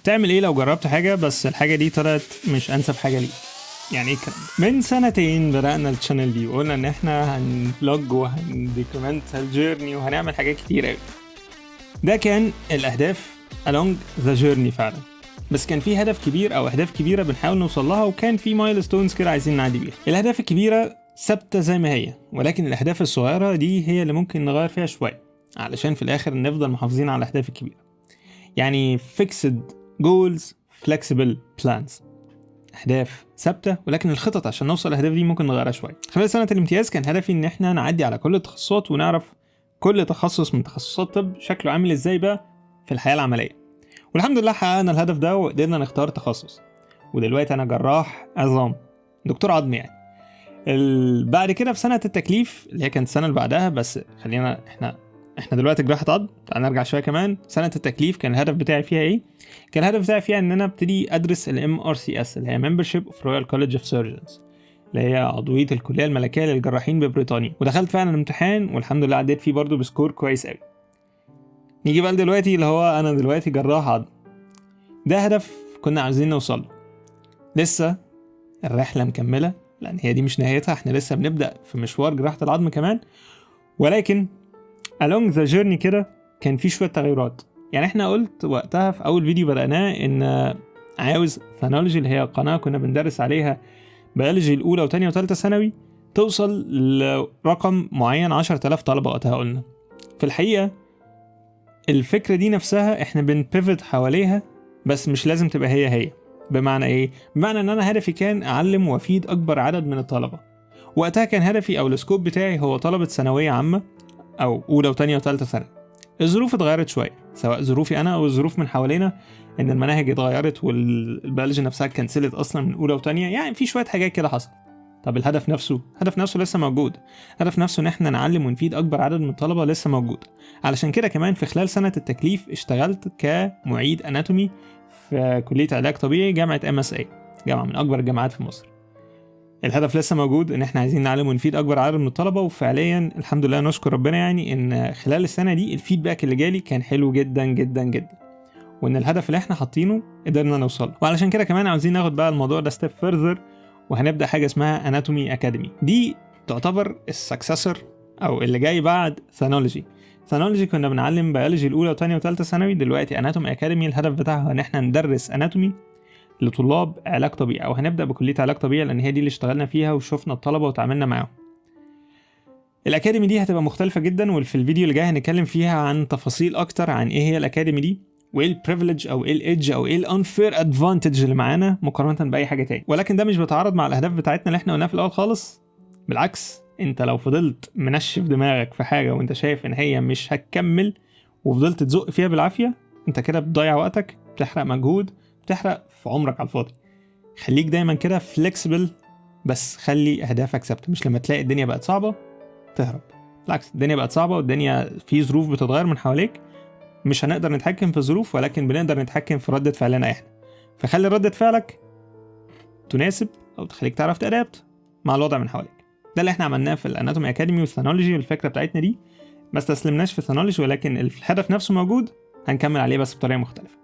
تعمل ايه لو جربت حاجه بس الحاجه دي طلعت مش انسب حاجه ليك؟ يعني ايه الكلام ده؟ من سنتين بدأنا الشانل دي وقلنا ان احنا هنفلوج وهنديكومنت الجيرني وهنعمل حاجات كتير قوي. ده كان الاهداف along the journey فعلا، بس كان في هدف كبير او اهداف كبيره بنحاول نوصل لها، وكان في مايلستونز كده عايزين نعدي بيها. الاهداف الكبيره ثابته زي ما هي، ولكن الاهداف الصغيره دي هي اللي ممكن نغير فيها شويه علشان في الاخر نفضل محافظين على الاهداف الكبيره. يعني fixed goals flexible plans، اهداف ثابته ولكن الخطط عشان نوصل الاهداف دي ممكن نغيرها شويه. خلال سنه الامتياز كان هدفي ان احنا نعدي على كل التخصصات ونعرف كل تخصص من تخصصات طب شكله عامل ازاي بقى في الحياه العمليه، والحمد لله حققنا الهدف ده وقدرنا نختار تخصص. ودلوقتي انا جراح عظام، دكتور عظم يعني. بعد كده في سنه التكليف اللي هي كانت السنه اللي بعدها، بس خلينا احنا دلوقتي جراحة عظم، تعال نرجع شويه كمان. سنه التكليف كان الهدف بتاعي فيها ايه؟ كان الهدف بتاعي فيها ان انا ابتدي ادرس MRCS اللي هي Membership of Royal College of Surgeons، اللي هي عضويه الكليه الملكيه للجراحين ببريطانيا. ودخلت فعلا الامتحان والحمد لله عديت فيه برضو بسكور كويس قوي. نيجي بقى دلوقتي اللي هو انا دلوقتي جراح عظم، ده هدف كنا عايزين نوصل له. لسه الرحله مكمله لان هي دي مش نهايتها، احنا لسه بنبدا في مشوار جراحه العظم كمان، ولكن along the journey كده كان في شويه تغيرات. يعني احنا قلت وقتها في اول فيديو بدأناه ان عاوز ثانولوجي اللي هي قناه كنا بندرس عليها بيولوجي الاولى وثانيه وثالثه ثانوي توصل لرقم معين 10,000 طلبه وقتها. قلنا في الحقيقه الفكره دي نفسها احنا بنبيفت حواليها، بس مش لازم تبقى هي. بمعنى ايه؟ بمعنى ان انا هدفي كان اعلم وافيد اكبر عدد من الطلبه. وقتها كان هدفي او السكوب بتاعي هو طلبه ثانويه عامه او اولى وثانيه وثالثه ثانوي. الظروف اتغيرت شويه، سواء ظروفي انا او الظروف من حوالينا، ان المناهج اتغيرت والبيولوجي نفسها كنسلت اصلا من اولى وثانيه، يعني في شويه حاجات كده حصل. طب الهدف نفسه لسه موجود، الهدف نفسه ان احنا نعلم ونفيد اكبر عدد من الطلبه لسه موجود. علشان كده كمان في خلال سنه التكليف اشتغلت كمعيد اناتومي في كليه علاج طبيعي جامعه MSA، جامعه من اكبر الجامعات في مصر. الهدف لسه موجود ان احنا عايزين نعلم ونفيد اكبر عدد من الطلبه، وفعليا الحمد لله نشكر ربنا يعني ان خلال السنه دي الفيدباك اللي جالي كان حلو جدا جدا جدا، وان الهدف اللي احنا حاطينه قدرنا نوصل. وعلشان كده كمان عاوزين ناخد بقى الموضوع ده ستيب فيرذر، وهنبدا حاجه اسمها اناتومي اكاديمي. دي تعتبر السكسسور او اللي جاي بعد ثانولوجي. كنا بنعلم بيولوجي الاولى وثانيه وثالثه ثانوي، دلوقتي اناتومي اكاديمي الهدف بتاعها ان احنا ندرس اناتومي لطلاب علاج طبيعي، او هنبدا بكليه علاج طبيعي لان هي دي اللي اشتغلنا فيها وشوفنا الطلبه وتعاملنا معاهم. الاكاديمي دي هتبقى مختلفه جدا، وفي الفيديو اللي جاي هنتكلم فيها عن تفاصيل اكتر عن ايه هي الاكاديمي دي، وايه البريفليج او ايه الايدج او ايه الانفير ادفانتج اللي معانا مقارنه باي حاجه تاني. ولكن ده مش بيتعارض مع الاهداف بتاعتنا اللي احنا قلناها في الاول خالص. بالعكس، انت لو فضلت منشف دماغك في حاجه وانت شايف ان هي مش هتكمل وفضلت تزق فيها بالعافيه، انت كده بتضيع وقتك، بتحرق مجهود، بتحرق في عمرك على الفاضي. خليك دايما كده فليكسبل، بس خلي اهدافك ثابته، مش لما تلاقي الدنيا بقت صعبه تهرب. بالعكس، الدنيا بقت صعبه والدنيا في ظروف بتتغير من حواليك، مش هنقدر نتحكم في الظروف ولكن بنقدر نتحكم في ردة فعلنا احنا. فخلي ردة فعلك تناسب او تخليك تعرف تأدابت مع الوضع من حواليك. ده اللي احنا عملناه في الاناتومي اكاديمي والثانولوجي، والفكره بتاعتنا دي ما استسلمناش في الثانولوجي، ولكن الهدف نفسه موجود، هنكمل عليه بس بطريقه مختلفه.